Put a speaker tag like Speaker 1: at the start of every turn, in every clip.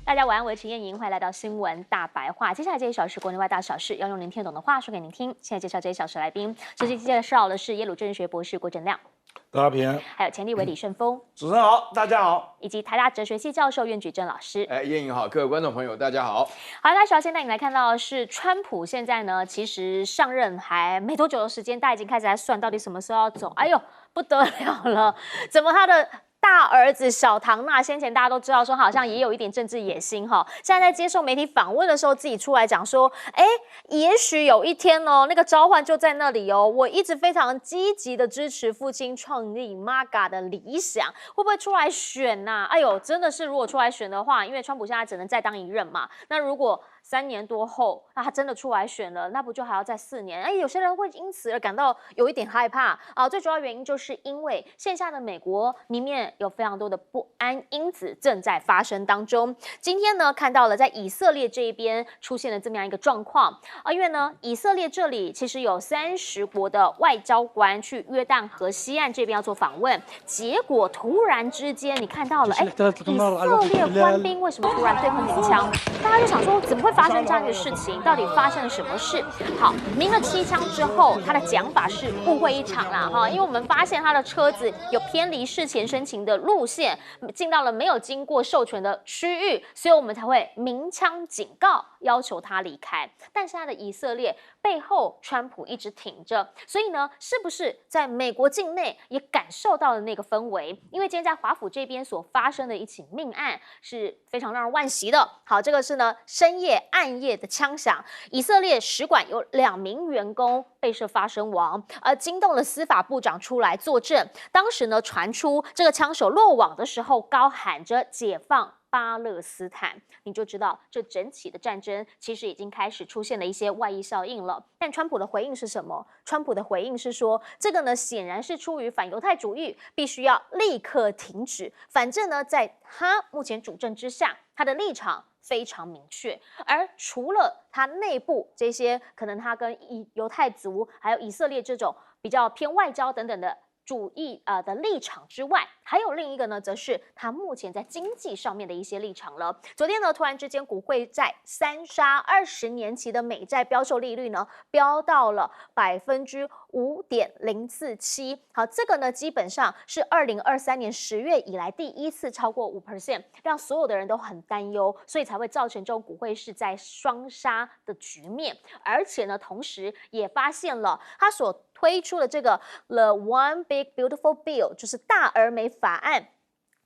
Speaker 1: 大家晚安，我是陈燕莹，欢迎来到新闻大白话。接下来这一小时国内外大小事，要用您听得懂的话说给您听。现在介绍这一小时来宾，首先介绍的是耶鲁政治学博士郭正亮，
Speaker 2: 大家平安。
Speaker 1: 还有前立委李顺峰，
Speaker 3: 主持人好，大家好。
Speaker 1: 以及台大哲学系教授苑举正老师。
Speaker 3: 燕莹好，各位观众朋友，大家好。
Speaker 1: 好，那首先带你来看到的是川普现在呢，其实上任还没多久的时间，大家已经开始在算到底什么时候要走。哎呦，不得了了，怎么他的大儿子小唐纳先前大家都知道说好像也有一点政治野心哈，现在在接受媒体访问的时候自己出来讲说，也许有一天哦，那个召唤就在那里哦，我一直非常积极的支持父亲创立 MAGA 的理想，会不会出来选呐？哎呦，真的是如果出来选的话，因为川普现在只能再当一任嘛，那如果3年多后，那他真的出来选了，那不就还要再4年？有些人会因此而感到有一点害怕啊。最主要原因就是因为现在的美国里面有非常多的不安因子正在发生当中。今天呢，看到了在以色列这一边出现了这么样一个状况啊，因为呢，以色列这里其实有30国的外交官去约旦河西岸这边要做访问，结果突然之间你看到了，以色列官兵为什么突然对空鸣枪？大家就想说，怎么会发生这样的事情？到底发生了什么事？好，鸣了7枪之后，他的讲法是误会一场啦哈，因为我们发现他的车子有偏离事前申请的路线，进到了没有经过授权的区域，所以我们才会鸣枪警告，要求他离开。但现在的以色列背后，川普一直挺着，所以呢，是不是在美国境内也感受到了那个氛围？因为今天在华府这边所发生的一起命案是非常让人惋惜的。好，这个是呢深夜暗夜的枪响，以色列使馆有2名员工被射发身亡，惊动了司法部长出来作证。当时呢传出这个枪手落网的时候，高喊着解放巴勒斯坦，你就知道这整起的战争其实已经开始出现了一些外溢效应了。但川普的回应是什么？川普的回应是说，这个呢显然是出于反犹太主义，必须要立刻停止。反正呢，在他目前主政之下，他的立场非常明确。而除了他内部这些可能他跟犹太族还有以色列这种比较偏外交等等的主义的立场之外，还有另一个呢，则是他目前在经济上面的一些立场了。昨天呢，突然之间，股汇债3杀20年期的美债标售利率呢，飙到了5.047%。好，这个呢，基本上是2023年10月以来第一次超过5%，让所有的人都很担忧，所以才会造成这种股汇是在双杀的局面。而且呢，同时也发现了他所推出的这个 The One Big Beautiful Bill， 就是大而美法案，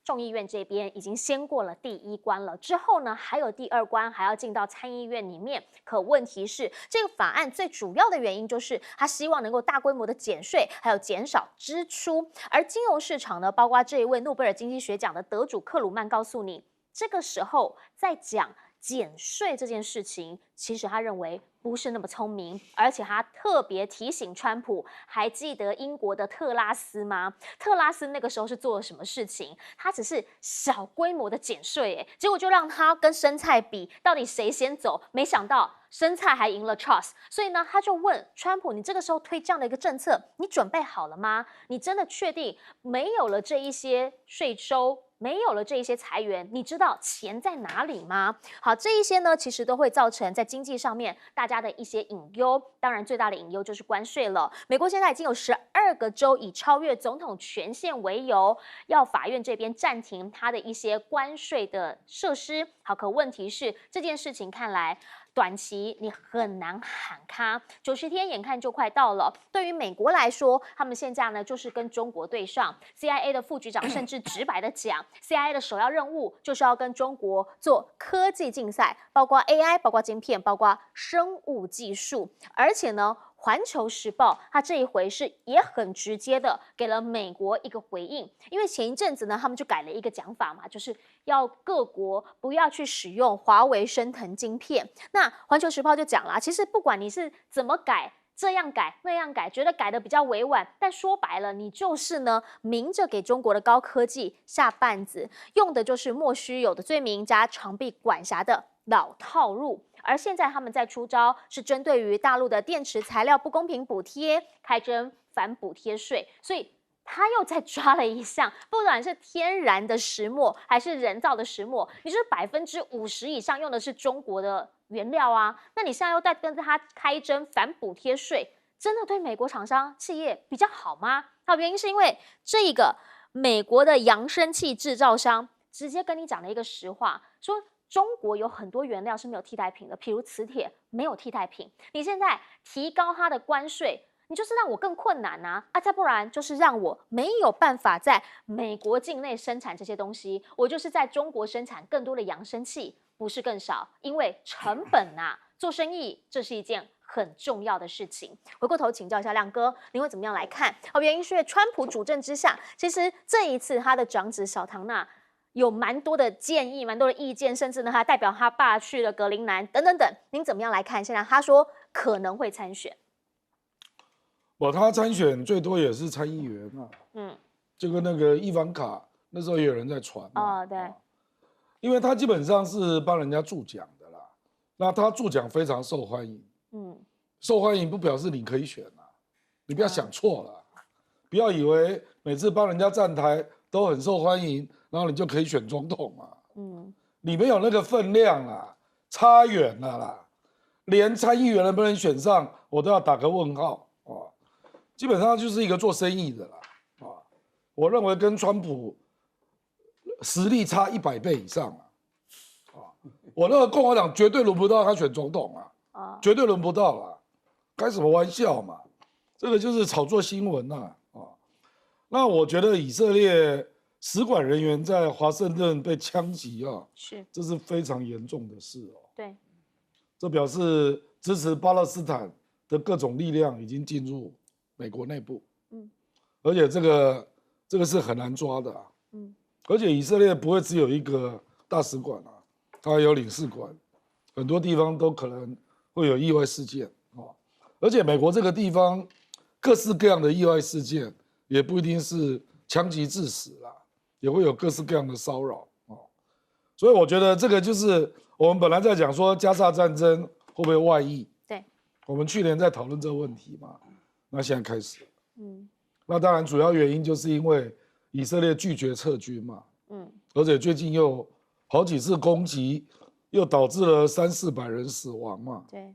Speaker 1: 众议院这边已经先过了第1关了，之后呢还有第2关，还要进到参议院里面。可问题是，这个法案最主要的原因就是他希望能够大规模的减税，还有减少支出。而金融市场呢，包括这一位诺贝尔经济学奖的得主克鲁曼告诉你，这个时候在讲减税这件事情，其实他认为不是那么聪明，而且他特别提醒川普，还记得英国的特拉斯吗？特拉斯那个时候是做了什么事情？他只是小规模的减税，结果就让他跟生菜比，到底谁先走？没想到生菜还赢了 Truss， 所以呢，他就问川普：“你这个时候推这样的一个政策，你准备好了吗？你真的确定没有了这一些税收？”没有了这一些裁员，你知道钱在哪里吗？好，这一些呢，其实都会造成在经济上面大家的一些隐忧。当然，最大的隐忧就是关税了。美国现在已经有12个州以超越总统权限为由，要法院这边暂停它的一些关税的设施。好，可问题是这件事情看来，短期你很难喊卡，90天眼看就快到了。对于美国来说，他们现在呢就是跟中国对上。CIA 的副局长甚至直白的讲，CIA 的首要任务就是要跟中国做科技竞赛，包括 AI， 包括晶片，包括生物技术。而且呢，环球时报它这一回是也很直接的给了美国一个回应，因为前一阵子呢，他们就改了一个讲法嘛，就是要各国不要去使用华为升腾晶片。那环球时报就讲啦，其实不管你是怎么改，这样改那样改，觉得改的比较委婉，但说白了，你就是呢明着给中国的高科技下绊子，用的就是莫须有的罪名加长臂管辖的老套路。而现在他们在出招，是针对于大陆的电池材料不公平补贴，开征反补贴税，所以他又再抓了一项，不管是天然的石墨还是人造的石墨，你就是50%以上用的是中国的原料啊。那你现在又在跟他开征反补贴税，真的对美国厂商企业比较好吗？好，原因是因为这一个美国的扬声器制造商直接跟你讲了一个实话，说中国有很多原料是没有替代品的，譬如磁铁没有替代品。你现在提高它的关税，你就是让我更困难啊！再不然就是让我没有办法在美国境内生产这些东西，我就是在中国生产更多的扬声器，不是更少？因为成本啊，做生意这是一件很重要的事情。回过头请教一下亮哥，您会怎么样来看？原因是因为川普主政之下，其实这一次他的长子小唐纳有蛮多的建议，蛮多的意见，甚至呢，他代表他爸去了格陵兰等等等。您怎么样来看？现在他说可能会参选。
Speaker 2: 他参选最多也是参议员啊，就跟那个伊凡卡那时候也有人在传嘛，
Speaker 1: 对，
Speaker 2: 因为他基本上是帮人家助讲的啦，那他助讲非常受欢迎，受欢迎不表示你可以选啊，你不要想错了，不要以为每次帮人家站台都很受欢迎，然后你就可以选总统啊，你没有那个分量啊，差远了啦，连参议员能不能选上，我都要打个问号。基本上就是一个做生意的啦，我认为跟川普实力差100倍以上我那个共和党绝对轮不到他选总统绝对轮不到啦，开什么玩笑嘛，这个就是炒作新闻那我觉得以色列使馆人员在华盛顿被枪击这是非常严重的事
Speaker 1: 对，
Speaker 2: 这表示支持巴勒斯坦的各种力量已经进入美国内部，而且这个是很难抓的而且以色列不会只有一个大使馆它还有领事馆，很多地方都可能会有意外事件而且美国这个地方各式各样的意外事件，也不一定是枪击致死啦，也会有各式各样的骚扰所以我觉得这个就是我们本来在讲说加沙战争会不会外溢，
Speaker 1: 对，
Speaker 2: 我们去年在讨论这个问题嘛。那现在开始，那当然主要原因就是因为以色列拒绝撤军嘛，而且最近又好几次攻击，又导致了300-400人死亡嘛，
Speaker 1: 对，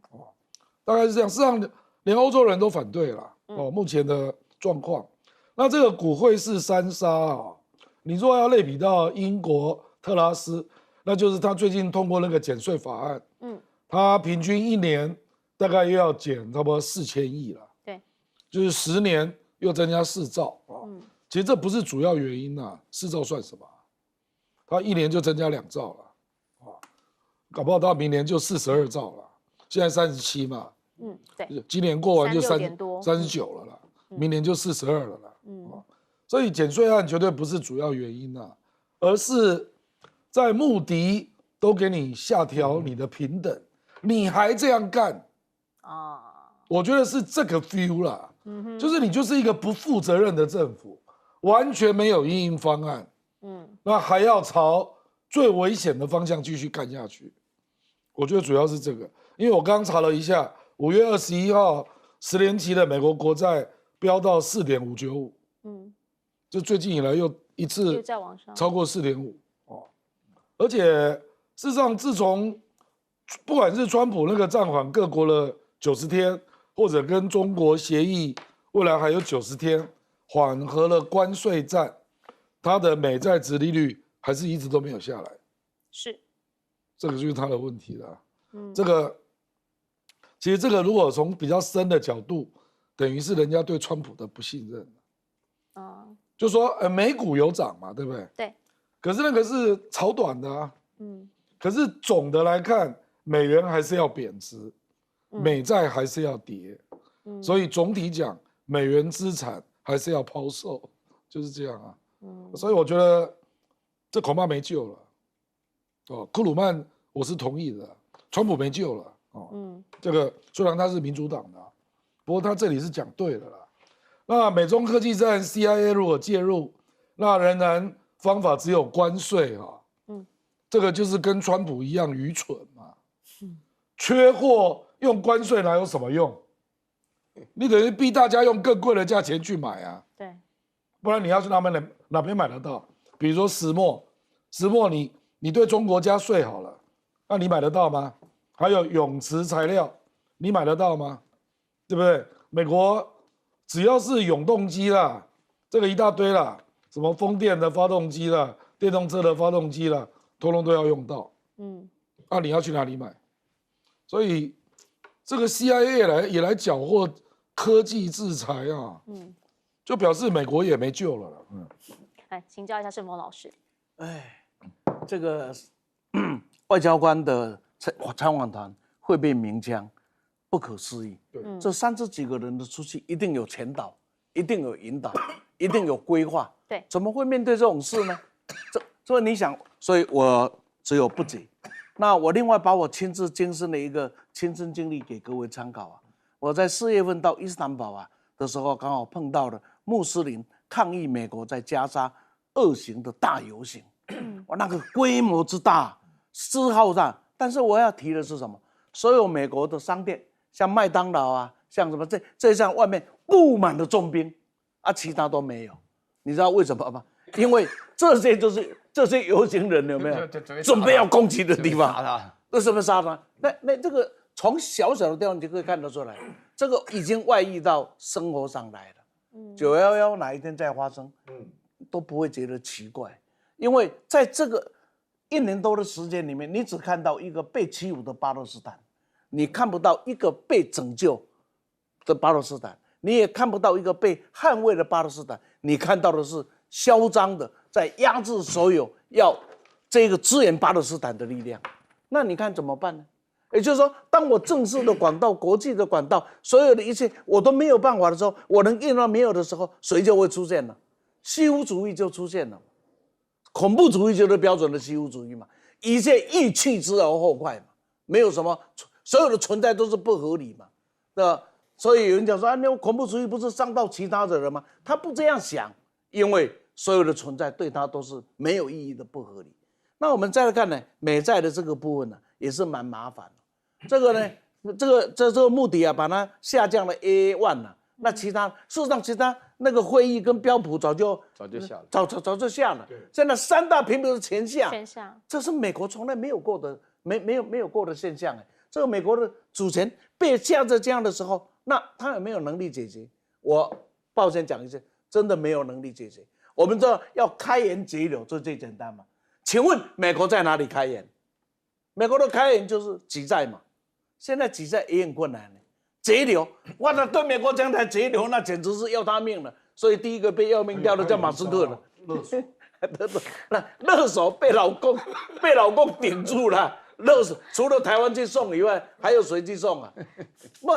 Speaker 2: 大概是这样。事实上，连欧洲人都反对了，目前的状况。那这个股汇市三杀你若要类比到英国特拉斯，那就是他最近通过那个减税法案，他平均一年大概又要减差不多4000亿了。就是10年又增加4兆其实这不是主要原因4兆算什么？他一年就增加2兆了搞不好到明年就42兆了，现在37嘛，
Speaker 1: 对，
Speaker 2: 今年过完就
Speaker 1: 39
Speaker 2: 了啦，明年就42了啦，所以减税案绝对不是主要原因而是在穆迪都给你下调你的平等，你还这样干我觉得是这个 feel 啦，就是你就是一个不负责任的政府，完全没有因应方案，那还要朝最危险的方向继续干下去。我觉得主要是这个，因为我刚查了一下，5月21号10年期的美国国债飙到4.595，就最近以来又一次超过4.5而且事实上，自从不管是川普那个暂缓各国的90天。或者跟中国协议未来还有90天缓和了关税战，它的美债殖利率还是一直都没有下来，
Speaker 1: 是，
Speaker 2: 这个就是它的问题了。这个其实这个如果从比较深的角度，等于是人家对川普的不信任就说美股有涨嘛，对不对？
Speaker 1: 对。
Speaker 2: 可是那个是炒短的可是总的来看，美元还是要贬值。美债还是要跌，所以总体讲，美元资产还是要抛售，就是这样所以我觉得这恐怕没救了。库鲁曼我是同意的，川普没救了这个虽然他是民主党的，不过他这里是讲对了啦。那美中科技战 ，CIA 如果介入，那仍然方法只有关税这个就是跟川普一样愚蠢嘛，缺货。用关税哪有什么用？你等于逼大家用更贵的价钱去买
Speaker 1: 对，
Speaker 2: 不然你要去哪边买得到？比如说石墨你对中国加税好了，那你买得到吗？还有永磁材料，你买得到吗？对不对？美国只要是永动机啦，这个一大堆啦，什么风电的发动机啦，电动车的发动机啦，通通都要用到。那你要去哪里买？所以这个 CIA 也来缴获科技制裁啊，就表示美国也没救了啦。
Speaker 1: 来请教一下盛峰老师。
Speaker 4: 这个外交官的参访团会被鸣枪，不可思议。这30几个人的出去，一定有前导，一定有引导，一定有规划。
Speaker 1: 对，
Speaker 4: 怎么会面对这种事呢？所以你想，所以我只有不解。那我另外把我亲自经历的一个亲身经历给各位参考啊。我在4月份到伊斯坦堡的时候，刚好碰到了穆斯林抗议美国在加沙恶行的大游行。哇，那个规模之大，之浩大。但是我要提的是什么？所有美国的商店，像麦当劳啊，像什么这像外面布满了重兵啊，其他都没有。你知道为什么吗？因为这些就是这些游行人有没有准备要攻击的地方？为什么杀他？那这个从小小的地方就可以看得出来，这个已经外溢到生活上来了。911哪一天再发生，都不会觉得奇怪，因为在这个1年多的时间里面，你只看到一个被欺侮的巴勒斯坦，你看不到一个被拯救的巴勒斯坦，你也看不到一个被捍卫的巴勒斯坦，你看到的是嚣张的在压制所有要这个支援巴勒斯坦的力量。那你看怎么办呢？也就是说，当我正式的管道、国际的管道，所有的一切我都没有办法的时候，我能应到没有的时候，谁就会出现了？虚无主义就出现了，恐怖主义就是标准的虚无主义嘛，一切欲去之而后快嘛，没有什么，所有的存在都是不合理嘛，对吧？所以有人讲说那恐怖主义不是伤到其他的人吗？他不这样想，因为所有的存在对他都是没有意义的不合理。那我们再来看呢，美债的这个部分呢，也是蛮麻烦的。这个呢，这个目的啊，把它下降了 A1 了。那事实上其他那个会议跟标普早就下了，早就下了。现在3大评比是全下，这是美国从来没有过的，没有过的现象。这个美国的主权被下在这样的时候，那他有没有能力解决？我抱歉讲一句，真的没有能力解决。我们知道要开源节流，这最简单嘛。请问美国在哪里开源？美国的开源就是举债嘛。现在举债也很困难呢。节流，哇，那对美国讲台节流，那简直是要他命了。所以第一个被要命掉的叫马斯克了。勒索被老公顶住了。勒索除了台湾去送以外，还有谁去送啊？不，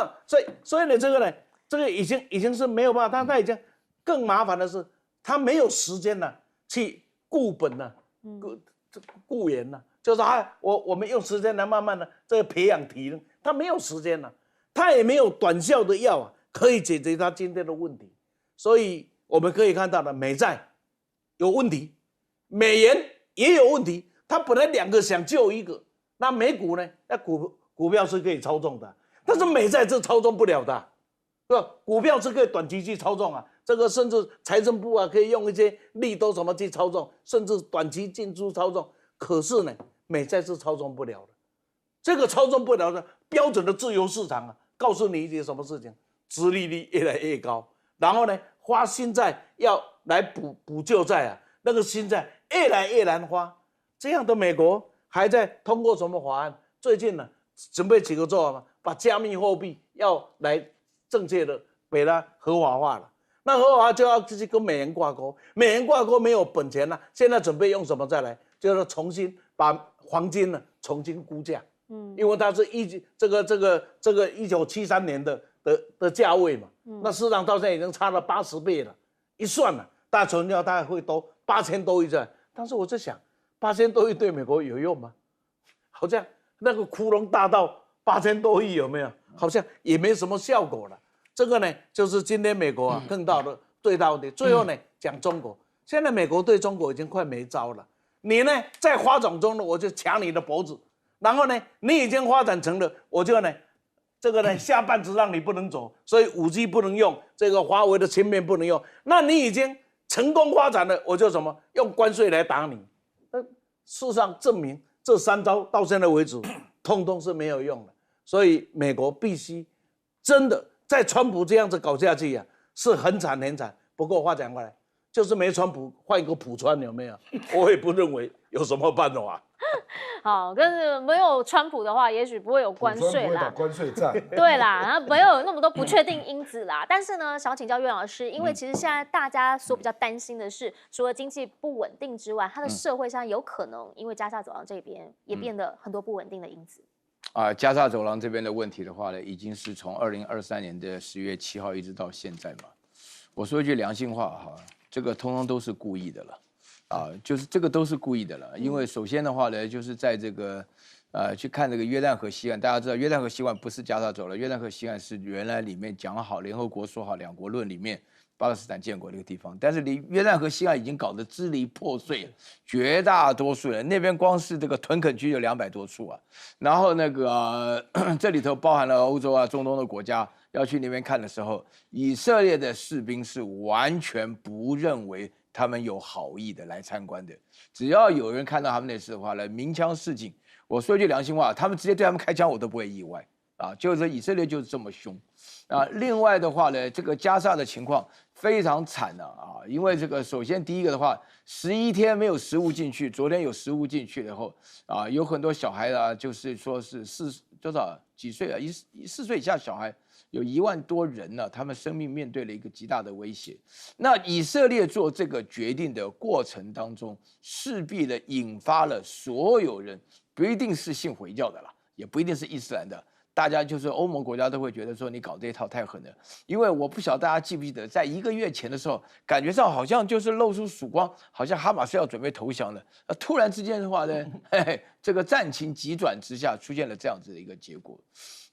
Speaker 4: 所以呢，这个已经是没有办法，他已经更麻烦的是，他没有时间了去固本了，固研了，就是我们用时间来慢慢的这个培养体能，他没有时间了，他也没有短效的药啊，可以解决他今天的问题。所以我们可以看到的，美债有问题，美元也有问题，他本来2个想救一个。那美股呢？那股票是可以操纵的，但是美债是操纵不了的，对吧？股票是可以短期去操纵啊，这个甚至财政部啊可以用一些利多什么去操纵，甚至短期进出操纵。可是呢，美债是操纵不了的。这个操纵不了的标准的自由市场啊，告诉你一件什么事情？殖利率越来越高，然后呢，花新债要来补旧债啊，那个新债越来越难花。这样的美国。还在通过什么法案？最近呢，准备几个做法，把加密货币要来正确的给它合法化了。那合法化就要去跟美元挂钩，美元挂钩没有本钱了，现在准备用什么再来？就是重新把黄金呢重新估价，因为它是这个1973年的价位嘛，那市场到现在已经差了80倍了，一算了，大存量大概会多8000多亿在，但是我在想。8000多亿对美国有用吗？好像那个窟窿大到8000多亿有没有？好像也没什么效果了。这个呢，就是今天美国啊更大的最大问题。最后呢，讲中国，现在美国对中国已经快没招了。你呢在发展中呢，我就掐你的脖子，然后呢，你已经发展成了，我就呢，这个呢下半子让你不能走，所以5G 不能用，这个华为的芯片不能用，那你已经成功发展了，我就什么用关税来打你。事实上证明这3招到现在为止，通通是没有用的。所以美国必须真的在川普这样子搞下去呀，是很惨很惨。不过话讲回来，就是没川普换一个普川有没有？我也不认为有什么办法。
Speaker 1: 好，但是没有川普的话，也许不会有关税啦。
Speaker 2: 不会打关税战。
Speaker 1: 对啦，然后没有那么多不确定因子啦。但是呢，想请教岳老师，因为其实现在大家所比较担心的是，除了经济不稳定之外，它的社会上有可能因为加沙走廊这边也变得很多不稳定的因子。
Speaker 3: 加沙走廊这边的问题的话呢，已经是从2023年的10月7号一直到现在嘛。我说一句良心话哈，这个通通都是故意的了。就是这个都是故意的了，因为首先的话呢，就是在这个去看这个约旦河西岸，大家知道约旦河西岸不是加沙走廊，约旦河西岸是原来里面讲好联合国说好2国论里面巴勒斯坦建国的一个地方，但是离约旦河西岸已经搞得支离破碎了，绝大多数人那边光是这个屯垦区有200多处啊，然后那个这里头包含了欧洲啊、中东的国家。要去那边看的时候，以色列的士兵是完全不认为他们有好意的来参观的。只要有人看到他们那次的话呢，鸣枪示警。我说句良心话，他们直接对他们开枪，我都不会意外啊。就是以色列就是这么凶啊。另外的话呢，这个加沙的情况非常惨啊，因为这个首先第一个的话，11天没有食物进去，昨天有食物进去了后啊，有很多小孩啊，就是说是几岁啊，4岁以下小孩。有1万多人呢，他们生命面对了一个极大的威胁。那以色列做这个决定的过程当中，势必的引发了所有人，不一定是信回教的啦，也不一定是伊斯兰的，大家就是欧盟国家都会觉得说你搞这一套太狠了。因为我不晓得大家记不记得，在1个月前的时候，感觉上好像就是露出曙光，好像哈马斯要准备投降了。突然之间的话呢，这个战情急转直下，出现了这样子的一个结果。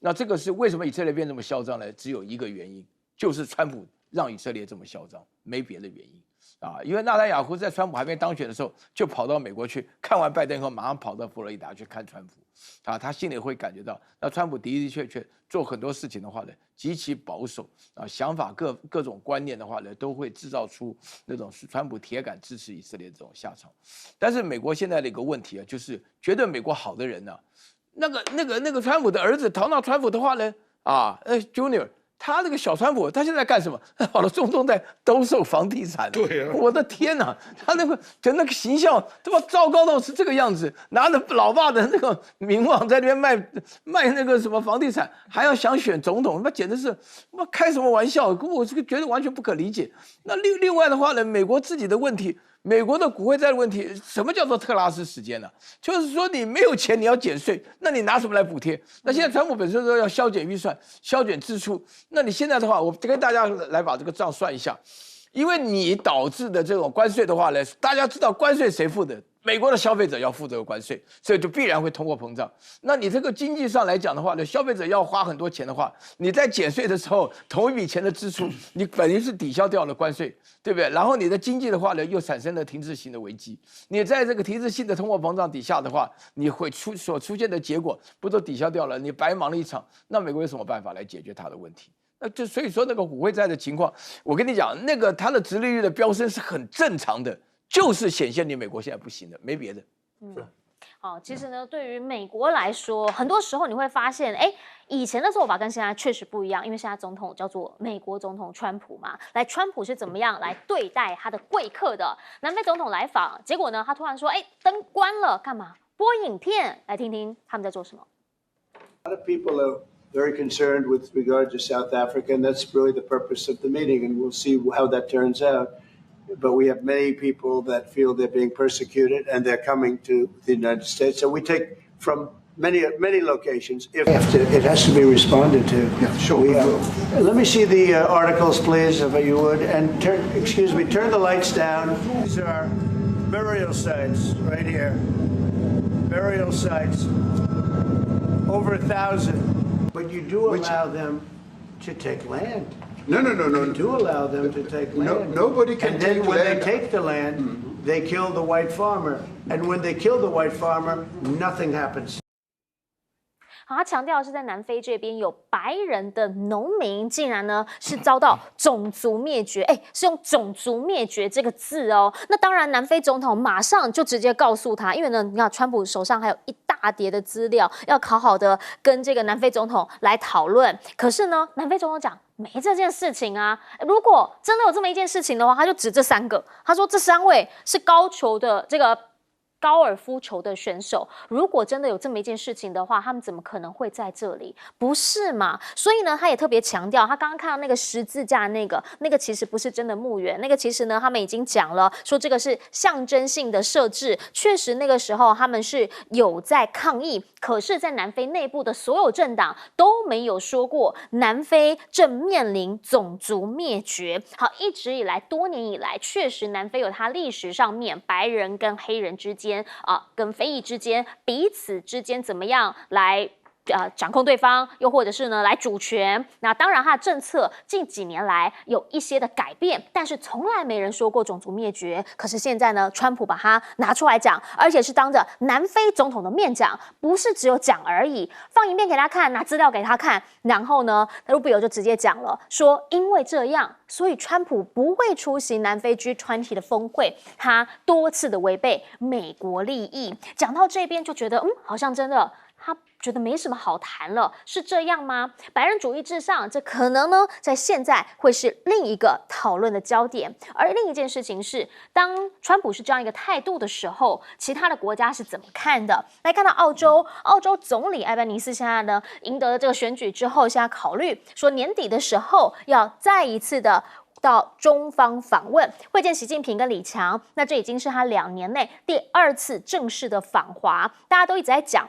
Speaker 3: 那这个是为什么以色列变这么嚣张呢？只有一个原因，就是川普让以色列这么嚣张，没别的原因啊。因为纳坦雅胡在川普还没当选的时候，就跑到美国去，看完拜登后，马上跑到佛罗里达去看川普啊。他心里会感觉到，那川普的的确确做很多事情的话呢，极其保守啊，想法各种观念的话呢，都会制造出那种川普铁杆支持以色列这种下场。但是美国现在的一个问题啊，就是觉得美国好的人呢、那个川普的儿子唐纳川普的话呢，Junior， 他那个小川普，他现在干什么？跑到中东在兜售房地产。
Speaker 2: 对啊，
Speaker 3: 我的天哪，他那个形象他妈糟糕到是这个样子，拿着老爸的那个名望在那边卖那个什么房地产，还要想选总统，那简直是开什么玩笑？我这个觉得完全不可理解。那另外的话呢，美国自己的问题。美国的股汇债的问题，什么叫做特拉斯时间呢？就是说你没有钱，你要减税，那你拿什么来补贴？那现在川普本身说要削减预算、削减支出，那你现在的话，我跟大家来把这个账算一下，因为你导致的这种关税的话呢，大家知道关税谁付的？美国的消费者要付这个关税，所以就必然会通货膨胀。那你这个经济上来讲的话呢，消费者要花很多钱的话，你在减税的时候，同一笔钱的支出，你本于是抵消掉了关税，对不对？然后你的经济的话呢，又产生了停滞性的危机。你在这个停滞性的通货膨胀底下的话，你会所出现的结果不都抵消掉了？你白忙了一场，那美国有什么办法来解决它的问题？那就所以说那个股汇债的情况，我跟你讲，那个它的殖利率的飙升是很正常的。就是显现你美国现在不行的，没别的。
Speaker 1: 好，其实呢，对于美国来说，很多时候你会发现，以前的做法跟现在确实不一样，因为现在总统叫做美国总统川普嘛。来，川普是怎么样来对待他的贵客的？南非总统来访，结果呢，他突然说，灯关了，干嘛？播影片，来听听他们在做什么。
Speaker 5: A lot of people are very concerned with regard to South Africa, and that's really the purpose of the meeting, and we'll see how that turns out. But we have many people that feel they're being persecuted, and they're coming to the United States. So we take from many locations. It has to be responded to.
Speaker 6: Yeah, sure.
Speaker 5: Let me see the articles, please, if you would. And turn the lights down. These are burial sites right here. Burial sites, over 1,000. But you do allow them to take land.
Speaker 6: No.
Speaker 5: You do allow them to take land.
Speaker 6: Nobody can
Speaker 5: and then
Speaker 6: take
Speaker 5: when
Speaker 6: land.
Speaker 5: they take the land, they kill the white farmer. And when they kill the white farmer, nothing happens.
Speaker 1: 好，他强调的是在南非这边有白人的农民，竟然呢是遭到种族灭绝，是用种族灭绝这个字哦。那当然，南非总统马上就直接告诉他，因为呢，你看川普手上还有一大叠的资料，要好好的跟这个南非总统来讨论。可是呢，南非总统讲没这件事情啊。如果真的有这么一件事情的话，他就指这3个，他说这3位是高尔夫球的选手，如果真的有这么一件事情的话，他们怎么可能会在这里？不是嘛？所以呢，他也特别强调，他刚刚看到那个十字架那个其实不是真的墓园，那个其实呢，他们已经讲了，说这个是象征性的设置。确实那个时候他们是有在抗议，可是，在南非内部的所有政党都没有说过南非正面临种族灭绝。好，一直以来，多年以来，确实南非有它历史上面白人跟黑人之间。跟非裔之间彼此之间怎么样来掌控对方，又或者是呢来主权。那当然，他的政策近几年来有一些的改变，但是从来没人说过种族灭绝。可是现在呢，川普把它拿出来讲，而且是当着南非总统的面讲，不是只有讲而已，放影片给他看，拿资料给他看，然后呢，Rubio 就直接讲了，说因为这样，所以川普不会出席南非 G20 的峰会，他多次的违背美国利益。讲到这边就觉得，好像真的。他觉得没什么好谈了，是这样吗？白人主义至上，这可能呢，在现在会是另一个讨论的焦点。而另一件事情是，当川普是这样一个态度的时候，其他的国家是怎么看的？来看到澳洲总理艾班尼斯现在呢赢得了这个选举之后，现在考虑说年底的时候要再一次的到中方访问，会见习近平跟李强。那这已经是他2年内第2次正式的访华，大家都一直在讲。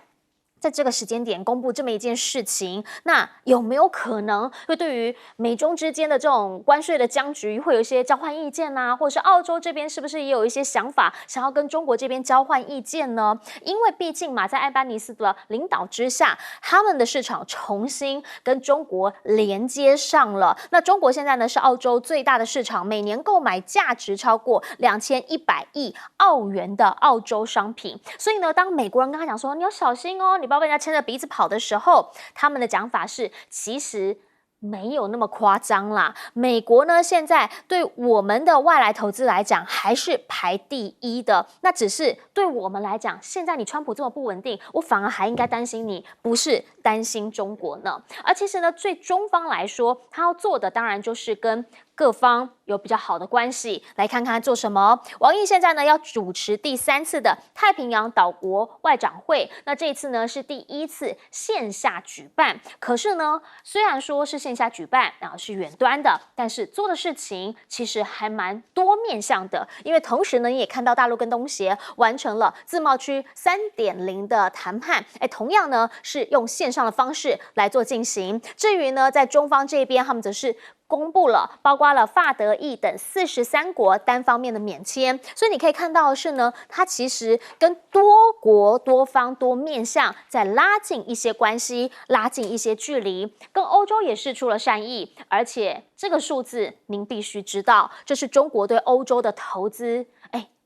Speaker 1: 在这个时间点公布这么一件事情，那有没有可能会对于美中之间的这种关税的僵局会有一些交换意见啊？或者是澳洲这边是不是也有一些想法，想要跟中国这边交换意见呢？因为毕竟嘛，在艾班尼斯的领导之下，他们的市场重新跟中国连接上了。那中国现在呢是澳洲最大的市场，每年购买价值超过2100亿澳元的澳洲商品。所以呢，当美国人跟他讲说你要小心哦，你不要被人家牵着鼻子跑的时候，他们的讲法是其实没有那么夸张啦。美国呢，现在对我们的外来投资来讲还是排第1的。那只是对我们来讲，现在你川普这么不稳定，我反而还应该担心你，不是担心中国呢。而其实呢，对中方来说，他要做的当然就是跟各方有比较好的关系，来看看做什么。王毅现在呢要主持第3次的太平洋岛国外长会，那这一次呢是第1次线下举办。可是呢，虽然说是线下举办，然后是远端的，但是做的事情其实还蛮多面向的。因为同时呢，你也看到大陆跟东协完成了自贸区3.0的谈判，同样呢是用线上的方式来做进行。至于呢，在中方这边，他们则是公布了包括了法德意等43国单方面的免签，所以你可以看到的是呢，它其实跟多国多方多面向在拉近一些关系，拉近一些距离，跟欧洲也释出了善意。而且这个数字您必须知道，这是中国对欧洲的投资。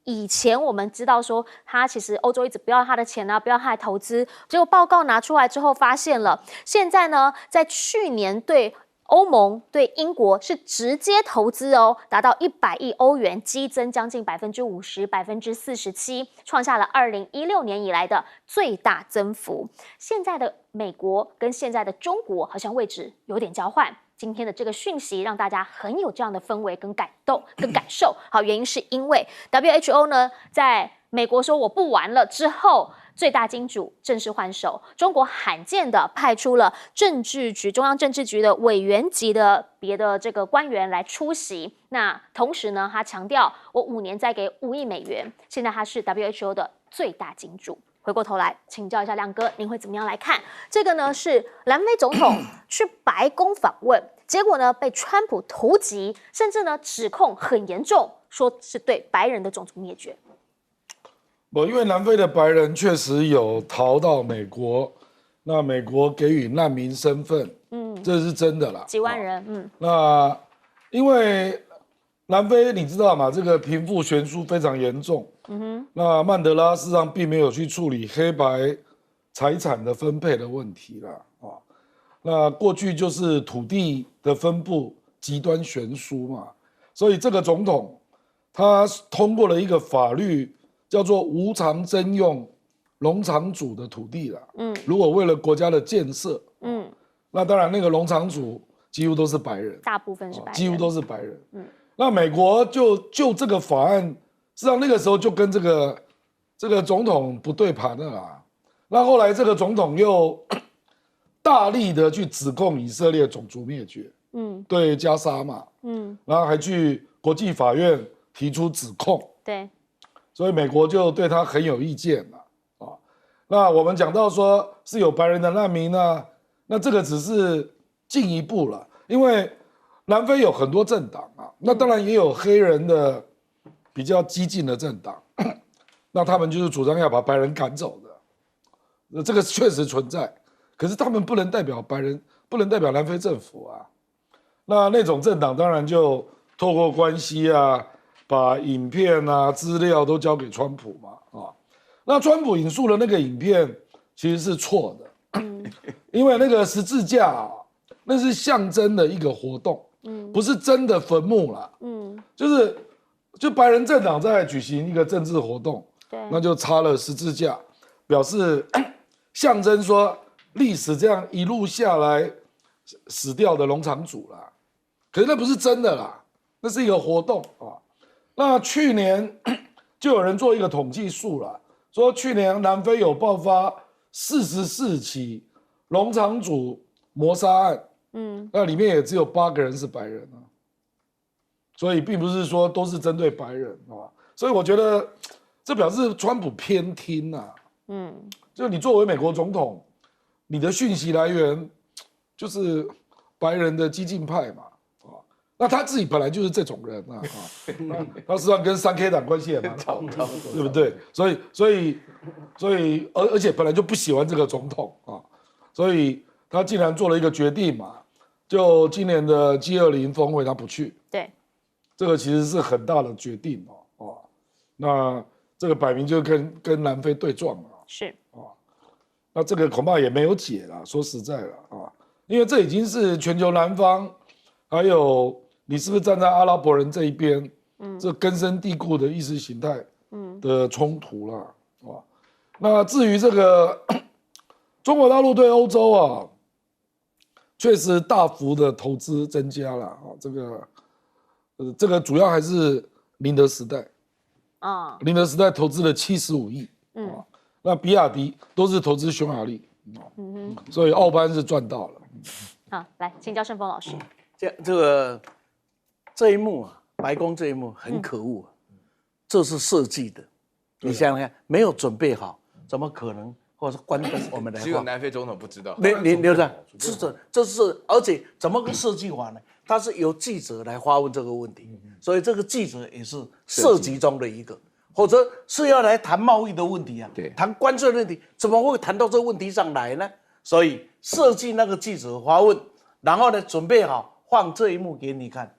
Speaker 1: 以前我们知道说，他其实欧洲一直不要他的钱啊，不要他的投资，结果报告拿出来之后发现了，现在呢，在去年对欧盟对英国是直接投资哦，达到100亿欧元，激增将近50%、47%，创下了2016年以来的最大增幅。现在的美国跟现在的中国好像位置有点交换。今天的这个讯息让大家很有这样的氛围跟感动跟感受。好，原因是因为 WHO 呢，在美国说我不玩了之后，最大金主正式换手，中国罕见的派出了中央政治局的委员级的别的这个官员来出席。那同时呢，他强调我5年再给5亿美元，现在他是 WHO 的最大金主。回过头来请教一下亮哥，您会怎么样来看这个呢？是南非总统去白宫访问，结果呢被川普突击，甚至呢指控很严重，说是对白人的种族灭绝。
Speaker 2: 因为南非的白人确实有逃到美国，那美国给予难民身份，这是真的啦，
Speaker 1: 几万人，
Speaker 2: 那因为南非你知道吗？这个贫富悬殊非常严重，那曼德拉事实上并没有去处理黑白财产的分配的问题了啊。那过去就是土地的分布极端悬殊嘛，所以这个总统他通过了一个法律，叫做无偿征用农场主的土地了。如果为了国家的建设，那当然那个农场主几乎都是白人，
Speaker 1: 大部分是白人，
Speaker 2: 几乎都是白人。那美国就这个法案，实际上那个时候就跟这个总统不对盘了啦。那后来这个总统又大力的去指控以色列种族灭绝，对加沙嘛，然后还去国际法院提出指控，
Speaker 1: 对，
Speaker 2: 所以美国就对他很有意见了啊。那我们讲到说是有白人的难民呢，那这个只是进一步了，因为南非有很多政党啊，那当然也有黑人的比较激进的政党，那他们就是主张要把白人赶走的，这个确实存在。可是他们不能代表白人，不能代表南非政府啊。那种政党当然就透过关系啊，把影片啊、资料都交给川普嘛啊。那川普引述的那个影片其实是错的，因为那个十字架啊，那是象征的一个活动，不是真的坟墓啦。就白人政党在举行一个政治活动，那就插了十字架，表示象征说。历史这样一路下来死掉的农场主啦，可是那不是真的啦，那是一个活动啊。那去年就有人做一个统计数啦，说去年南非有爆发44起农场主谋杀案，那里面也只有8个人是白人啊，所以并不是说都是针对白人啊。所以我觉得这表示川普偏听啊，就你作为美国总统。你的讯息来源就是白人的激进派嘛，那他自己本来就是这种人啊，他实际上跟3K 党关系也蛮好的，对不对？所以而且本来就不喜欢这个总统啊，所以他竟然做了一个决定嘛，就今年的G20峰会他不去，
Speaker 1: 对，
Speaker 2: 这个其实是很大的决定哦，那这个摆明就跟南非对撞了，
Speaker 1: 是。
Speaker 2: 那这个恐怕也没有解了，说实在了啊，因为这已经是全球南方，还有你是不是站在阿拉伯人这一边，这根深蒂固的意识形态的冲突了啊。那至于这个中国大陆对欧洲啊，确实大幅的投资增加了啊，这个主要还是宁德时代啊，宁德时代投资了75亿，那比亚迪都是投资匈牙利，所以奥班是赚到了。
Speaker 1: 好，来请教盛峰老师。
Speaker 4: 这一幕啊，白宫这一幕很可恶啊，这是设计的。你想想看，没有准备好，怎么可能？或者是关灯，我们来。
Speaker 3: 只有南非总统不知道。
Speaker 4: 你留着，这是，而且怎么个设计法呢？它是由记者来发问这个问题，所以这个记者也是设计中的一个。或者是要来谈贸易的问题啊，谈关税的问题，怎么会谈到这个问题上来呢？所以设计那个记者发问，然后呢准备好放这一幕给你看，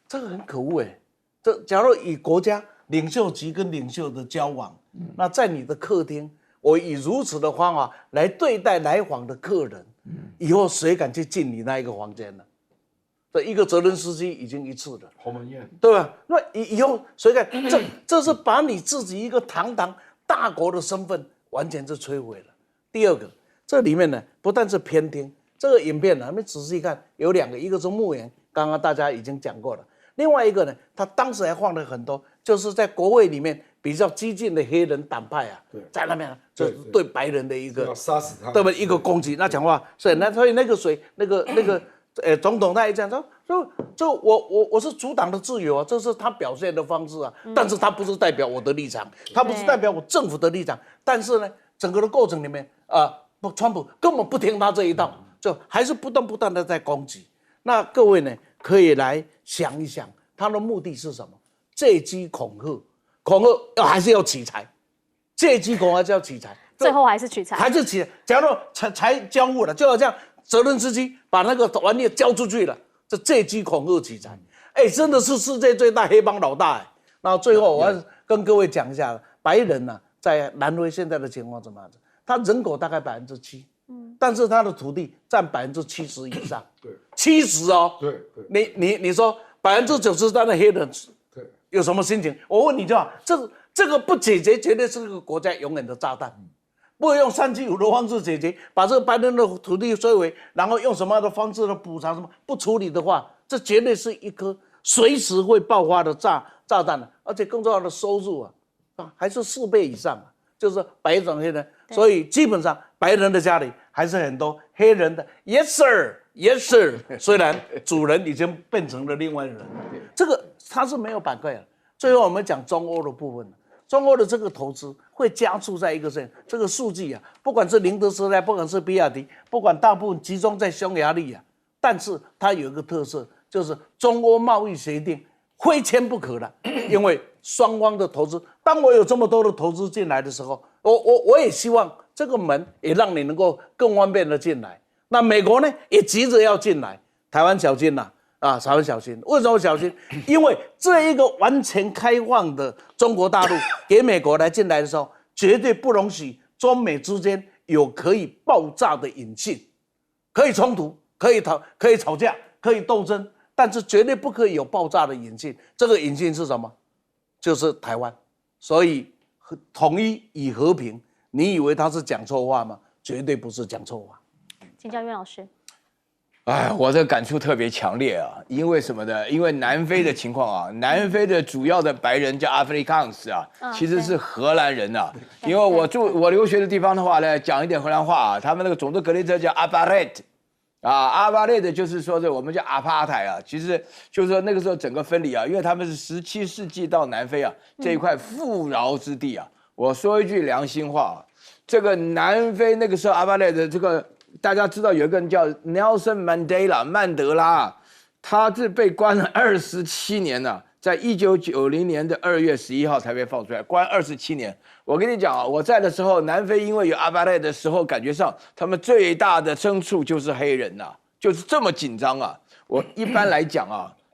Speaker 4: 这个很可恶哎。这假如以国家领袖级跟领袖的交往，那在你的客厅，我以如此的方法来对待来访的客人，以后谁敢去进你那一个房间呢？这一个泽连斯基已经一次了，
Speaker 2: 鸿门宴，
Speaker 4: 对吧？那以后谁敢？这是把你自己一个堂堂大国的身份完全是摧毁了。第二个，这里面呢不但是偏听，这个影片呢，你们仔细看，有2个，一个是牧原，刚刚大家已经讲过了，另外一个呢，他当时还放了很多，就是在国会里面比较激进的黑人党派啊，在那边就是对白人的一个
Speaker 2: 要杀死他，
Speaker 4: 对不对？一个攻击，那讲话，所以那个谁，那个。总统他也讲说，我是主党的自由啊，这是他表现的方式啊，但是他不是代表我的立场，他不是代表我政府的立场，但是呢，整个的过程里面川普根本不听他这一套，就还是不断的在攻击。那各位呢，可以来想一想，他的目的是什么？借机恐吓还是要取财，借机恐吓还是要取财，
Speaker 1: 最后还是取财，
Speaker 4: 还是取。假如财交付了，就好像泽连斯基把那个玩意交出去了，这借机恐吓取财，真的是世界最大黑帮老大那最后我要跟各位讲一下，白人在南非现在的情况怎么样子？它人口大概7%，但是它的土地占70%以上，
Speaker 2: 对
Speaker 4: 70哦，
Speaker 2: 对，
Speaker 4: 你说93%的黑人，
Speaker 2: 对，
Speaker 4: 有什么心情？我问你就好，这个不解决，绝对是个国家永远的炸弹。不用375的方式解决，把这个白人的土地摧毁，然后用什么样的方式的补偿什么不处理的话，这绝对是一颗随时会爆发的炸弹了，而且更重要的收入还是4倍以上就是白种黑人，所以基本上白人的家里还是很多黑人的 ，yes sir，yes sir， 虽然主人已经变成了另外的人，这个他是没有板块的。最后我们讲中欧的部分。中欧的这个投资会加速在一个这个数据不管是宁德时代，不管是比亚迪，不管大部分集中在匈牙利但是它有一个特色，就是中欧贸易协定非签不可的，因为双方的投资，当我有这么多的投资进来的时候，我也希望这个门也让你能够更方便的进来。那美国呢也急着要进来，台湾小心台湾小心，为什么小心？因为这一个完全开放的中国大陆给美国来进来的时候，绝对不容许中美之间有可以爆炸的引信，可以冲突，可以吵架，可以斗争，但是绝对不可以有爆炸的引信。这个引信是什么？就是台湾。所以统一与和平，你以为他是讲错话吗？绝对不是讲错话。
Speaker 1: 请教岳老师。
Speaker 3: 哎，我的感触特别强烈因为什么呢？因为南非的情况南非的主要的白人叫 Afrikaans 其实是荷兰人因为我留学的地方的话呢，讲一点荷兰话他们那个种族隔离者叫 Apartheid Apartheid 就是说我们叫 Apartheid 其实就是说那个时候整个分离因为他们是17世纪到南非这一块富饶之地我说一句良心话这个南非那个时候 Apartheid 的这个。大家知道有一个人叫 Nelson Mandela 曼德拉他是被关了27年在1990年的2月11号才被放出来，关27年。我跟你讲我在的时候，南非因为有阿巴赖的时候，感觉上他们最大的牲畜就是黑人就是这么紧张我一般来讲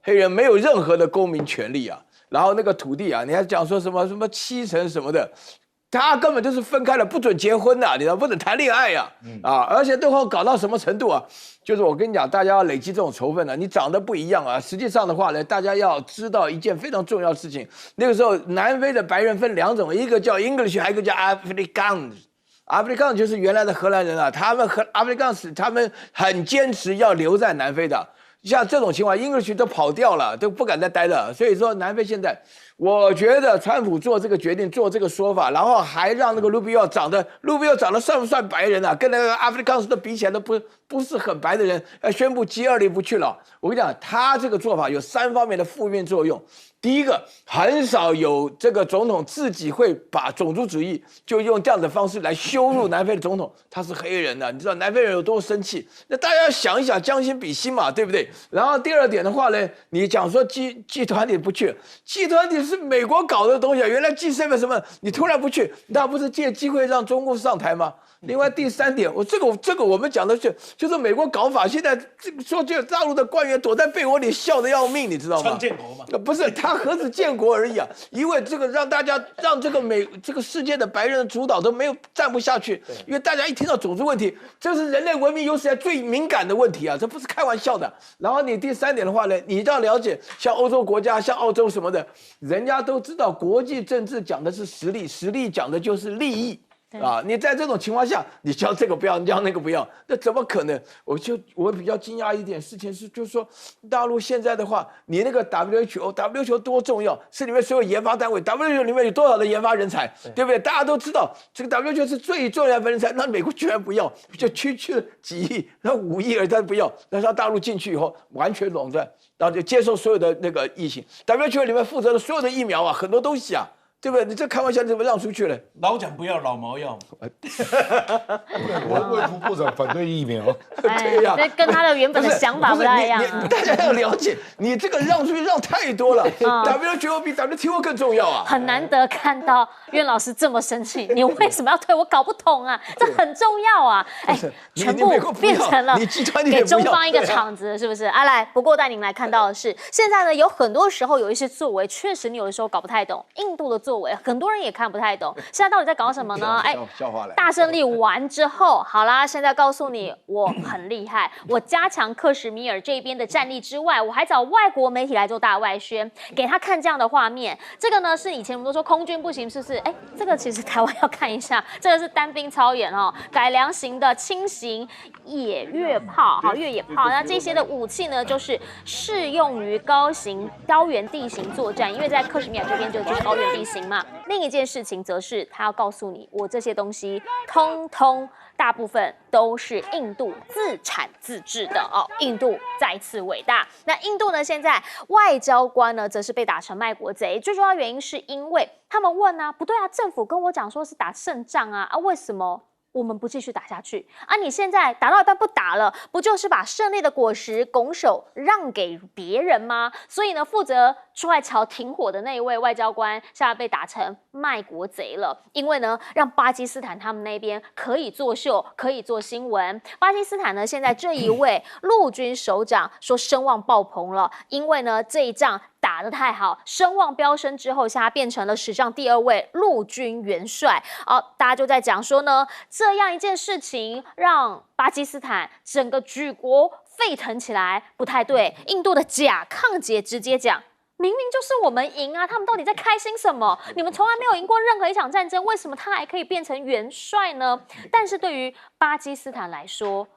Speaker 3: 黑人没有任何的公民权利然后那个土地你还讲说什么7成什么的。他根本就是分开了，不准结婚你知道，不准谈恋爱而且最后搞到什么程度就是我跟你讲，大家要累积这种仇恨你长得不一样实际上的话呢，大家要知道一件非常重要的事情。那个时候，南非的白人分2种，一个叫 English， 还有一个叫 Afrikaans。Afrikaans 就是原来的荷兰人他们和 Afrikaans 他们很坚持要留在南非的。像这种情况 ，English 都跑掉了，都不敢再待了。所以说，南非现在，我觉得川普做这个决定，做这个说法，然后还让那个卢比奥长得算不算白人跟那个 Afrikaans 的比起来都不是很白的人，宣布G20不去了。我跟你讲，他这个做法有3方面的负面作用。第一个，很少有这个总统自己会把种族主义就用这样的方式来羞辱南非的总统，他是黑人你知道南非人有多生气？那大家要想一想，将心比心嘛，对不对？然后第二点的话呢，你讲说 G20不去，G20是美国搞的东西原来 G7 什么，你突然不去，那不是借机会让中共上台吗？另外第3点，这个我们讲的就是美国搞法，现在说这大陆的官员躲在被窝里笑得要命，你知道吗？
Speaker 4: 川建国嘛，
Speaker 3: 不是他何止建国而已因为这个让这个世界的白人的主导都没有站不下去，因为大家一听到种族问题，这是人类文明有史以来最敏感的问题这不是开玩笑的。然后你第3点的话呢，你要了解，像欧洲国家，像澳洲什么的，人家都知道国际政治讲的是实力，实力讲的就是利益。你在这种情况下，你教这个不要，你教那个不要，那怎么可能？我比较惊讶一点事情是，就是说大陆现在的话，你那个 WHO 多重要，是里面所有研发单位 ，WHO 里面有多少的研发人才，对不对？大家都知道这个 WHO 是最重要的人才，那美国居然不要，就区了几亿，那5亿而他不要，那让大陆进去以后完全垄断，然后就接受所有的那个疫情 ，WHO 里面负责的所有的疫苗很多东西对不对？你这开玩笑，你怎么让出去了？
Speaker 4: 老蒋不要，老毛要。
Speaker 2: 我卫福部长反对疫苗。
Speaker 3: 对呀，
Speaker 1: 跟他的原本的想法不太一样。
Speaker 3: 大家要了解，你这个让出去让太多了。WHO 比 WTO 更重要
Speaker 1: 很难得看到岳老师这么生气，你为什么要退？我搞不懂这很重要全部变成了给中方一个场子，是不是？来，不过带您来看到的是，现在呢有很多时候有一些作为，确实你有的时候搞不太懂。印度的作为，很多人也看不太懂。现在到底在搞什么呢？
Speaker 3: 笑话来了。
Speaker 1: 大胜利完之后，好啦，现在告诉你我很厉害，我加强克什米尔这边的战力之外，我还找外国媒体来做大外宣，给他看这样的画面。这个呢是以前我们都说空军不行，是不是？这个其实台湾要看一下，这个是单兵操演哦，改良型的轻型野越炮，好越野炮。那这些的武器呢，就是适用于高原地形作战，因为在克什米尔这边就是高原地形嘛。另一件事情则是他要告诉你，我这些东西通通大部分都是印度自产自制的哦。印度再次伟大。那印度呢，现在外交官呢，则是被打成卖国贼。最重要原因是因为他们问啊，不对啊，政府跟我讲说是打胜仗啊，为什么我们不继续打下去啊？你现在打到一半不打了，不就是把胜利的果实拱手让给别人吗？所以呢，负责出来朝停火的那一位外交官，现在被打成卖国贼了。因为呢，让巴基斯坦他们那边可以作秀，可以做新闻。巴基斯坦呢，现在这一位陆军首长说声望爆棚了，因为呢这一仗打得太好，声望飙升之后，现在变成了史上第2位陆军元帅。大家就在讲说呢，这样一件事情让巴基斯坦整个举国沸腾起来，不太对。印度的甲亢姐直接讲，明明就是我们赢啊，他们到底在开心什么？你们从来没有赢过任何一场战争，为什么他还可以变成元帅呢？但是对于巴基斯坦来说，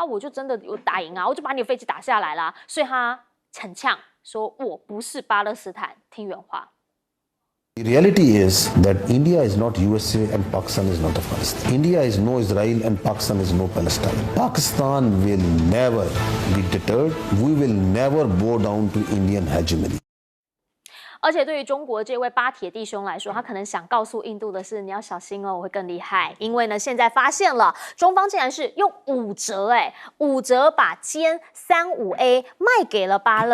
Speaker 1: 我就真的有打赢啊，我就把你的飞机打下来啦，所以他很呛，说我不是巴勒斯坦。听原话。
Speaker 6: The reality is that India is not USA and Pakistan is not Afghanistan. India is no Israel and Pakistan is no Palestine. Pakistan will never be deterred. We will never bow down to Indian hegemony.
Speaker 1: 而且对于中国这位巴铁弟兄来说，他可能想告诉印度的是，你要小心哦，我会更厉害。因为呢，现在发现了中方竟然是用5折，5折把歼35A 卖给了巴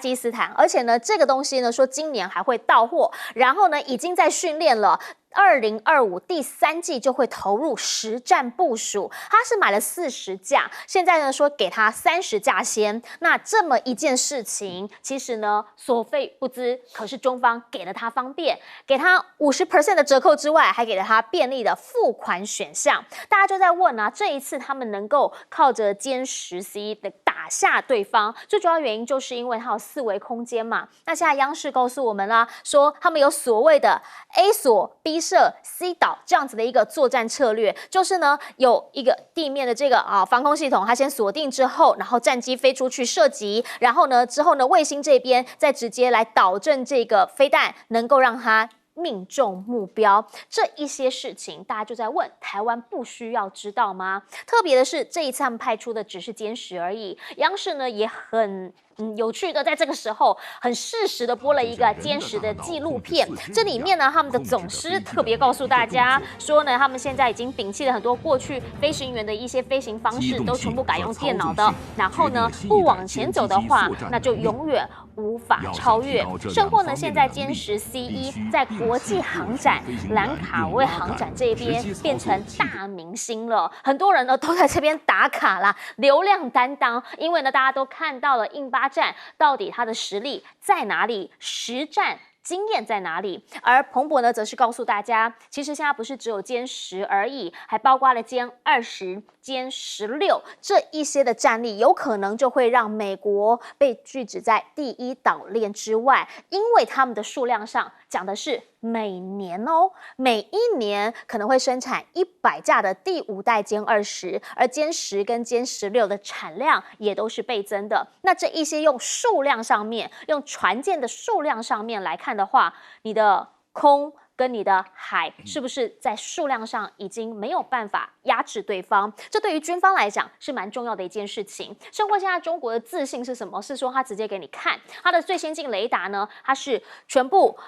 Speaker 1: 基斯坦，而且呢，这个东西呢说今年还会到货，然后呢已经在训练了。2025第3季就会投入实战部署，他是买了40架，现在呢说给他30架先。那这么一件事情，其实呢所费不赀，可是中方给了他方便，给他50% 的折扣之外，还给了他便利的付款选项。大家就在问啊，这一次他们能够靠着歼10C 的打下对方，最主要原因就是因为它有4维空间嘛。那现在央视告诉我们啦，说他们有所谓的 A 锁 B 射 C 岛这样子的一个作战策略，就是呢有一个地面的这个防空系统，它先锁定之后，然后战机飞出去射击，然后呢之后呢卫星这边再直接来导正这个飞弹，能够让它命中目标。这一些事情大家就在问，台湾不需要知道吗？特别的是这一次他们派出的只是歼10而已，央视呢也很有趣的，在这个时候很适时的播了一个歼10的纪录片。这里面呢，他们的总师特别告诉大家说呢，他们现在已经摒弃了很多过去飞行员的一些飞行方式，都全部改用电脑的。然后呢，不往前走的话，那就永远无法超越。甚或呢，现在歼10 C1 在国际航展兰卡威航展这边变成大明星了，很多人呢都在这边打卡啦，流量担当。因为呢，大家都看到了印巴战到底它的实力在哪里，实战经验在哪里？而彭博呢，则是告诉大家，其实现在不是只有歼10而已，还包括了歼20、歼16这一些的战力，有可能就会让美国被拒止在第一岛链之外，因为他们的数量上讲的是每年哦，每一年可能会生产100架的第5代歼20，而歼10跟歼16的产量也都是倍增的。那这一些用数量上面，用船舰的数量上面来看的话，你的空跟你的海是不是在数量上已经没有办法压制对方？这对于军方来讲是蛮重要的一件事情。甚或现在中国的自信是什么？是说他直接给你看它的最先进雷达呢，它是全部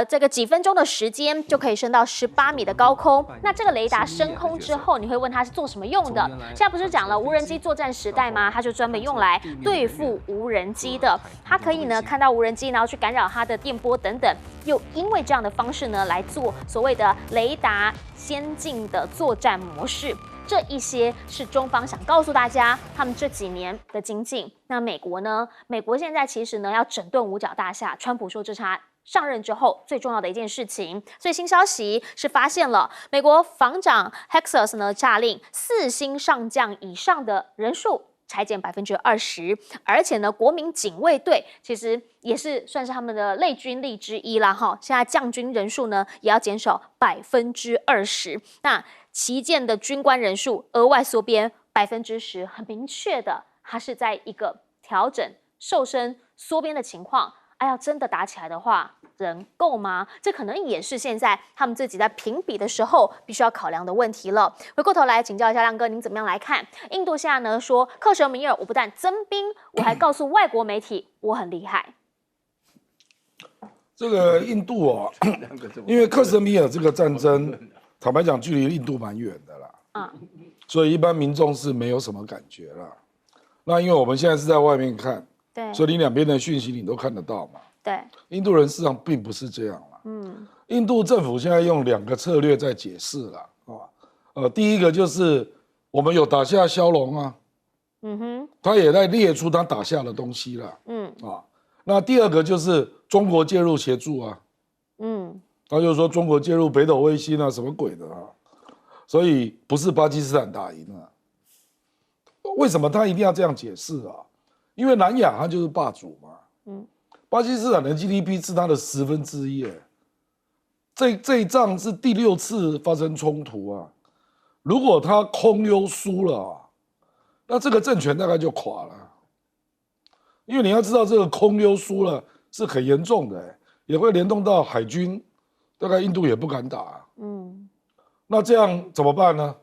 Speaker 1: 这个几分钟的时间就可以升到18米的高空。那这个雷达升空之后，你会问它是做什么用的？现在不是讲了无人机作战时代吗？它就专门用来对付无人机的。它可以呢看到无人机，然后去干扰它的电波等等。又因为这样的方式呢来做所谓的雷达先进的作战模式，这一些是中方想告诉大家他们这几年的精进。那美国呢？美国现在其实呢要整顿五角大厦，川普说这是他上任之后最重要的一件事情。最新消息是发现了美国防长 Hexas 呢下令4星上将以上的人数裁减20%，而且呢，国民警卫队其实也是算是他们的类军力之一啦哈。现在将军人数呢也要减少20%，那旗舰的军官人数额外缩编10%，很明确的，它是在一个调整、瘦身、缩编的情况。哎呀，真的打起来的话，人够吗？这可能也是现在他们自己在评比的时候必须要考量的问题了。回过头来请教一下亮哥，您怎么样来看？印度现在呢说克什米尔，我不但增兵，我还告诉外国媒体我很厉害。
Speaker 2: 这个印度哦，因为克什米尔这个战争，坦白讲距离印度蛮远的啦，所以一般民众是没有什么感觉啦。那因为我们现在是在外面看。
Speaker 1: 对，
Speaker 2: 所以你两边的讯息你都看得到嘛？
Speaker 1: 对，
Speaker 2: 印度人事实上并不是这样啦。印度政府现在用2个策略在解释啦，第一个就是我们有打下骁龙啊，他也在列出他打下的东西啦，那第二个就是中国介入协助啊，他就说中国介入北斗卫星啊，什么鬼的啊，所以不是巴基斯坦打赢了。为什么他一定要这样解释啊？因为南亚它就是霸主嘛，巴基斯坦的 GDP 是它的1/10，这一仗是第6次发生冲突啊。如果他空优输了啊，那这个政权大概就垮了。因为你要知道，这个空优输了是很严重的，也会联动到海军，大概印度也不敢打。那这样怎么办呢？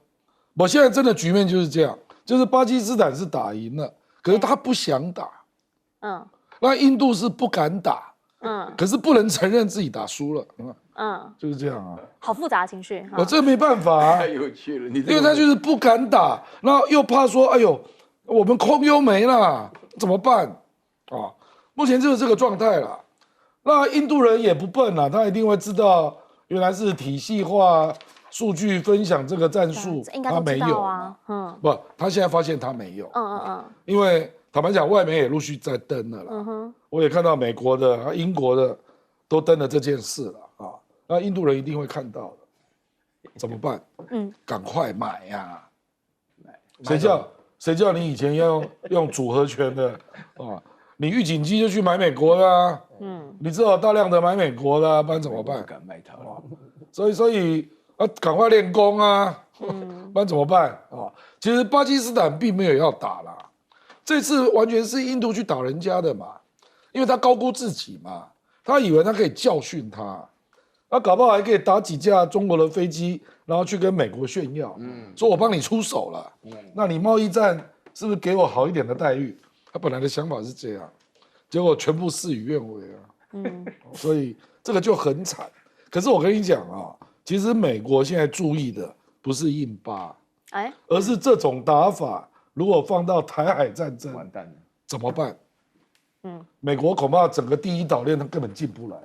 Speaker 2: 我现在真的局面就是这样，就是巴基斯坦是打赢了。可是他不想打，那印度是不敢打，可是不能承认自己打输了，就是这样啊，
Speaker 1: 好复杂的情绪。
Speaker 2: 我这没办法啊，
Speaker 3: 太有趣了，因
Speaker 2: 因为他就是不敢打，然后又怕说，哎呦，我们空优没了，怎么办啊？目前就是这个状态了。那印度人也不笨啊，他一定会知道，原来是体系化数据分享这个战术，他没有啊，不，他现在发现他没有，因为坦白讲，外媒也陆续在登了啦，我也看到美国的、英国的都登了这件事了啊，那印度人一定会看到的，怎么办？赶快买呀！谁叫你以前要用组合拳的啊？你预警机就去买美国的啊，你只好大量的买美国的啊，不然怎么办？
Speaker 3: 不敢卖它了，
Speaker 2: 所以。赶快练功啊！不然怎么办啊？其实巴基斯坦并没有要打啦，这次完全是印度去打人家的嘛，因为他高估自己嘛，他以为他可以教训他，他搞不好还可以打几架中国的飞机，然后去跟美国炫耀，说我帮你出手了，那你贸易战是不是给我好一点的待遇？他本来的想法是这样，结果全部事与愿违啊，所以这个就很惨。可是我跟你讲啊。其实美国现在注意的不是印巴，而是这种打法如果放到台海战争，
Speaker 3: 完蛋了，
Speaker 2: 怎么办？美国恐怕整个第一岛链它根本进不来。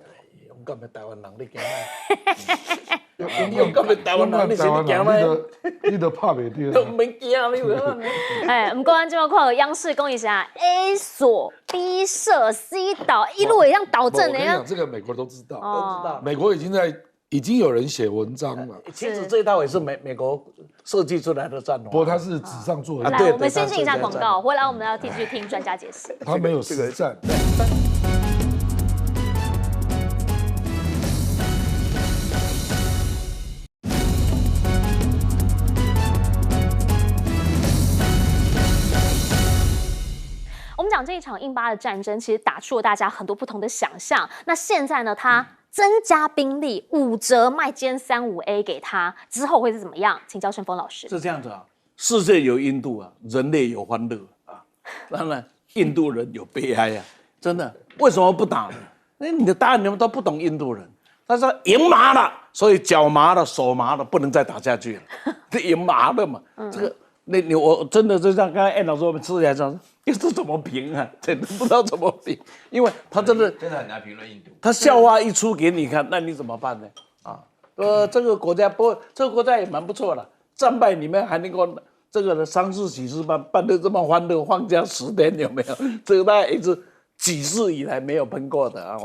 Speaker 4: 勇敢的台湾人，你惊咩？勇敢的台湾人，你是你惊咩？
Speaker 2: 你都怕袂到。
Speaker 4: 都唔免惊，你有
Speaker 1: 不过咱这么看，央视讲一下 A 锁 B 射 C 岛，一路也像导正的样。
Speaker 2: 这个美国都知道，
Speaker 4: 都知道。
Speaker 2: 美国已经有人写文章了。
Speaker 4: 其实这一套也是美国设计出来的战法，
Speaker 2: 不过它是纸上做的。
Speaker 1: 来，我们先进一下广告，回来我们要继续听专家解释。
Speaker 2: 他没有实战。
Speaker 1: 我们讲这一场印巴的战争，其实打出了大家很多不同的想象。那现在呢，它增加兵力5折，卖歼35A 给他，之后会是怎么样？请教盛峰老师。
Speaker 4: 是这样子啊，世界有印度啊，人类有欢乐啊，当然印度人有悲哀啊，真的。为什么不打呢？你的答案你们都不懂印度人。他说赢麻了，所以脚麻了、手麻了，不能再打下去了。这赢麻了嘛，这个我真的就像刚才安老师我们吃起来讲，这怎么评啊？真的不知道怎么评，因为他真的
Speaker 3: 很难评论印度。
Speaker 4: 他笑话一出给你看，那你怎么办呢？啊，这个国家也蛮不错的，战败里面还能够这个丧事喜事办得这么欢乐，放假10天有没有？这个大概也是几世以来没有碰过的啊！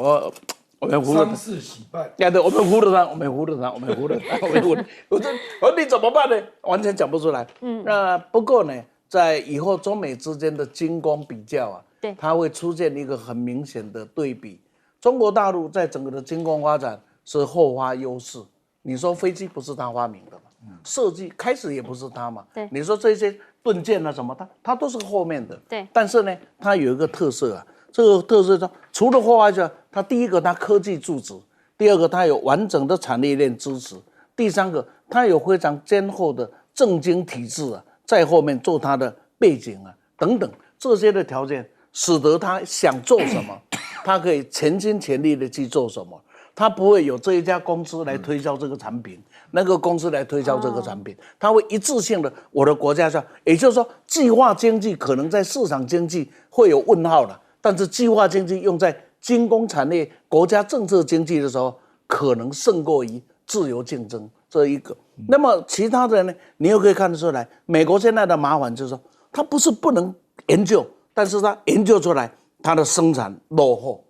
Speaker 4: 我们糊了
Speaker 2: 丧事喜办。
Speaker 4: 对，我们糊了他，我们糊了他，我们糊了他，我们糊了。我说你怎么办呢？完全讲不出来。那不过呢，在以后中美之间的军工比较啊，
Speaker 1: 对，
Speaker 4: 它会出现一个很明显的对比。中国大陆在整个的军工发展是后发优势。你说飞机不是他发明的嘛？设计开始也不是他嘛？
Speaker 1: 对。
Speaker 4: 你说这些盾舰啊什么，它都是后面的。
Speaker 1: 对。
Speaker 4: 但是呢，它有一个特色啊，这个特色除了后发之外，它第一个它科技注资，第二个它有完整的产业链支持，第三个它有非常坚厚的政经体制啊，在后面做它的背景啊等等这些的条件，使得他想做什么，他可以全心全力的去做什么。他不会有这一家公司来推销这个产品，那个公司来推销这个产品，他会一致性的我的国家上，也就是说，计划经济可能在市场经济会有问号了，但是计划经济用在军工产业、国家政策经济的时候，可能胜过于自由竞争这一个。那么其他的呢，你又可以看得出来，美国现在的麻烦就是说，它不是不能研究，但是它研究出来，它的生产落后，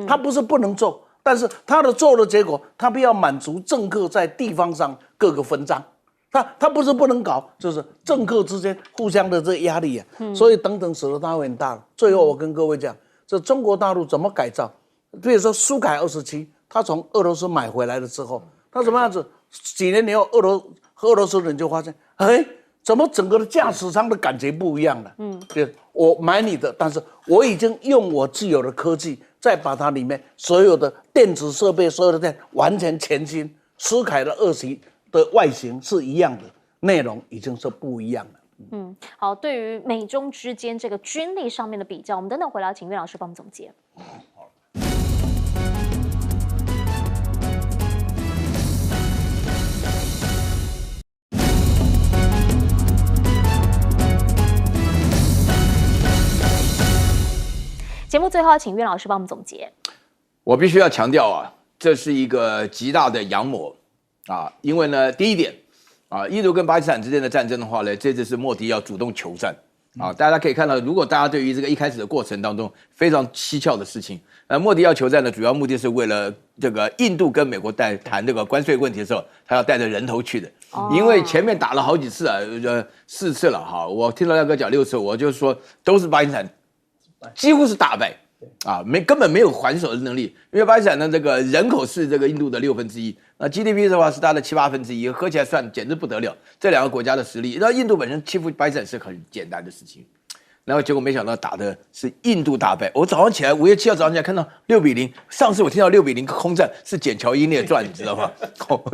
Speaker 4: 它不是不能做。但是他的做的结果，他必要满足政客在地方上各个分赃，他不是不能搞，就是政客之间互相的这压力啊，所以等等使得他会很大。最后我跟各位讲，这中国大陆怎么改造？比如说苏凯27，他从俄罗斯买回来了之后，他怎么样子？几年以后，俄罗斯人就发现，哎，怎么整个的驾驶舱的感觉不一样了？就我买你的，但是我已经用我既有的科技。再把它里面所有的电子设备，所有的完全全新。苏凯的20的外形是一样的，内容已经是不一样了。
Speaker 1: 好，对于美中之间这个军力上面的比较，我们等等回来请岳老师帮我们总结。节目最后，请岳老师帮我们总结。
Speaker 3: 我必须要强调啊，这是一个极大的阳谋啊，因为呢，第一点啊，印度跟巴基斯坦之间的战争的话呢，这次是莫迪要主动求战啊。大家可以看到，如果大家对于这个一开始的过程当中非常蹊跷的事情，莫迪要求战的主要目的是为了这个印度跟美国谈这个关税问题的时候，他要带着人头去的，因为前面打了好几次啊，4次了哈，我听到亮哥讲6次，我就说都是巴基斯坦。几乎是大败啊，根本没有还手的能力，因为巴基斯坦的这个人口是这个印度的1/6，那 GDP 的话是它的7/8，合起来算简直不得了。这两个国家的实力，那印度本身欺负巴基斯坦是很简单的事情，然后结果没想到打的是印度大败。我早上起来5月7号早上起来看到6-0，上次我听到6-0空战是《笕桥英烈传》，你知道吗？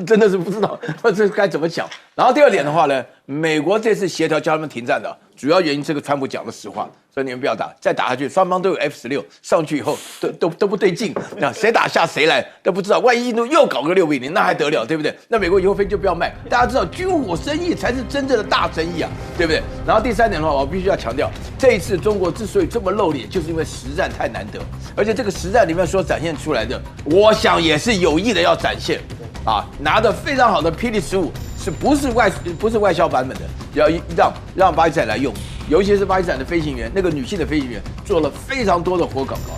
Speaker 3: 真的是不知道这该怎么讲。然后第二点的话呢，美国这次协调叫他们停战的主要原因，这个川普讲的实话。所以你们不要打，再打下去，双方都有 F-16上去以后，都不对劲，那谁打下谁来都不知道。万一印度又搞个6-0，那还得了，对不对？那美国以后飞就不要卖。大家知道军火生意才是真正的大生意啊，对不对？然后第三点的话，我必须要强调，这一次中国之所以这么露脸，就是因为实战太难得，而且这个实战里面所展现出来的，我想也是有意的要展现，啊，拿的非常好的霹雳15是不是外销版本的，要让巴基斯坦来用。尤其是巴基斯坦的飞行员，那个女性的飞行员做了非常多的活广告。